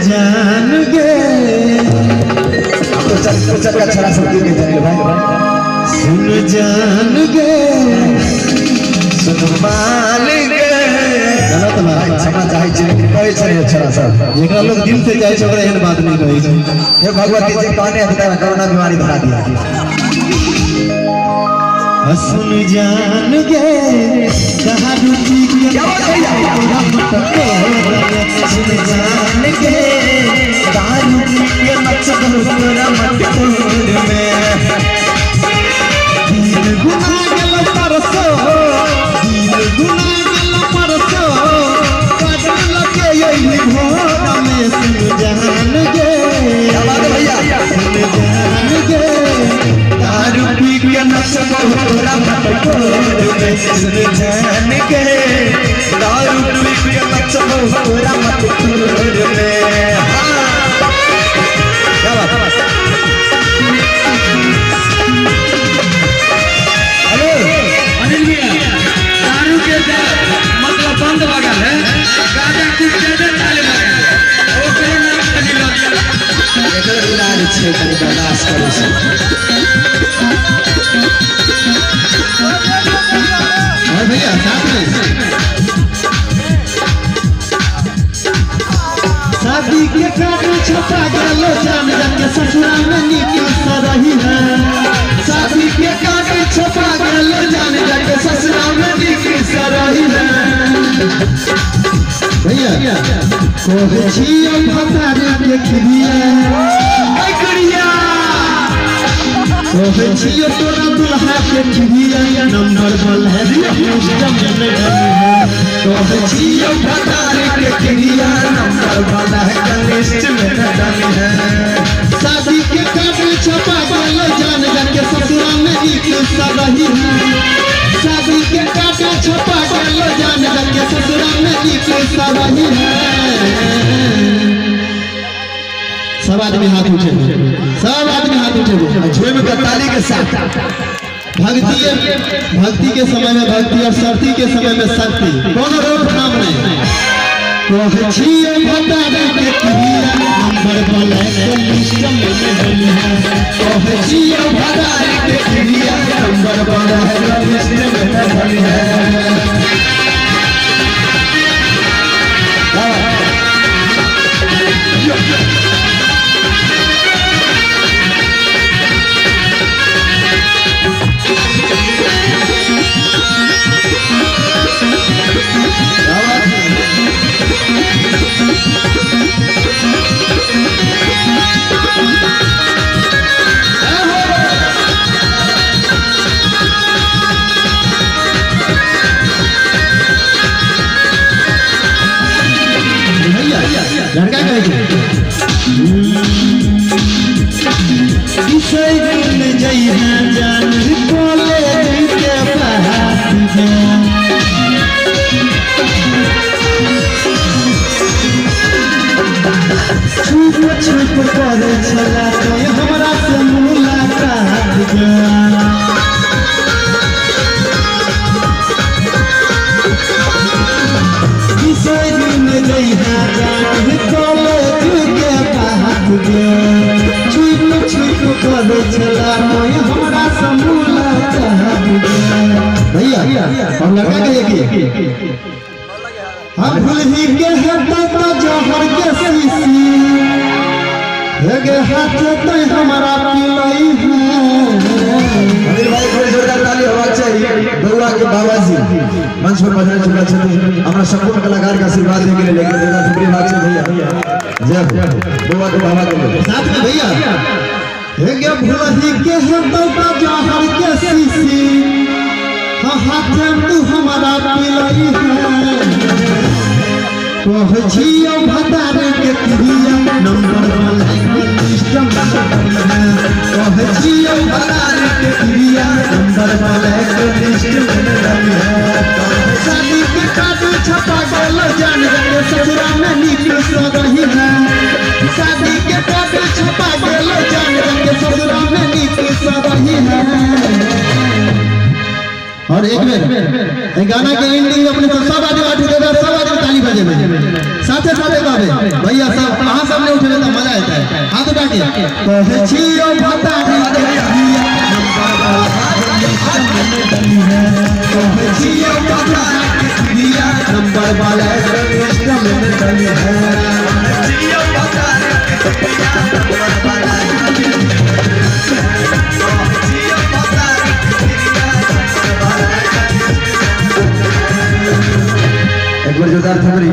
जान गे छड़ा सकती है भाई सुन जान गे सुन मान गे गलत भाई क्षमा चाहे छी कहे छै छड़ा सब एकरा लोग दिल से जाय छै ओकरा एहन बात नहीं कहे छै हे भगवती जी कहने हटा कोरोना बीमारी धरा दिया सुन जान गे कहां रुचि क्या सुन जान गे दारू के मचल तोरा मटकोर में दिल गुना गेल परसो दिल गुना गेल परसो काटल के यही भोर में सुन जान गे आवाज भैया सुन जान गे दारू पी के मचल तोरा मटकोर में सुन जान गे दारू पी के मचल तोरा मटकोर में बंद लगा है गाजा कुछ ज्यादा चाले लगा ओकरे नाम खनी लग एकर इलाज छै कनी बर्दाश्त करू से हां भैया साथ में शादी के काट छपा गेलो जान के ससुरा में नीक रही है शादी के काट छपा गेलो जान के ससुरा में नीक रही है भैया कोहे छियो भतारे देखिया आई करिया कोहे छियो तोरा दुल्हा के छिया नंबर बल है सिस्टम में कोहे छियो भतारे देखिया नंबर बल है लिस्ट में डाली है शादी के काट छपा गेलो जान के ससुरा में नीक रही है शादी के काटा छपा गेलो जान के ससुरा में नीक रही है सब आदमी हाथ उठे सब आदमी हाथ उठे झूम के ताली के साथ भक्ति के समय में भक्ति और शक्ति के समय में शक्ति कोनो रोकथाम नहीं कोहे छियो भतारे के क्रिया नंबर बोले सिस्टम में बनी है कोहे छियो भतारे के क्रिया नंबर बोले सिस्टम में बनी है लड़का कहे किसे मिल जाई है जान कॉलेज के पढ़ाई में छुप छुप कर चला तो हमरा से मुलाकात किसे मिल जाई है जान छुप छुप कर चला कोई हमरा समूला भैया हम लड़का कहिए हम भूल ही के हटा तो जहर के शीशी लगे हाथ तो हमारा पिलाई है अनिल भाई थोड़ी जोरदार ताली होना चाहिए बउआ के बाबा जी मंच पर बजने चुका छथिन हमरा संपूर्ण कलाकार का आशीर्वाद देके लिए लेकर देना ठुकरी भाग से भैया जय बउआ के बाबा के साथ में भैया हेगे भूलही के हटा तो जहर के शीशी हाथ तू हमारा पिलाई है कोहे छियो भतारे के क्रिया नंबर सिस्टम है कोहे छियो भतारे के क्रिया नंबर सिस्टम है शादी के काट छपा गेलो जान के ससुरा में नीक रही है एक बेर गाना के एंडिंग में अपने सब आदमी आठ देवे, सब आदमी ताली बजेबे, साथे साथे गावे भैया सब कहां सामने उठे तो मजा आता है। हाथ उठा के कहे छियो भतारी के दिया कहे छियो भतारी के दिया नंबर वाला सिस्टम में डली है छियो भतारी के दिया नंबर वाला छियो भतारी के दिया नंबर वाला एक बार जोरदार थपड़ी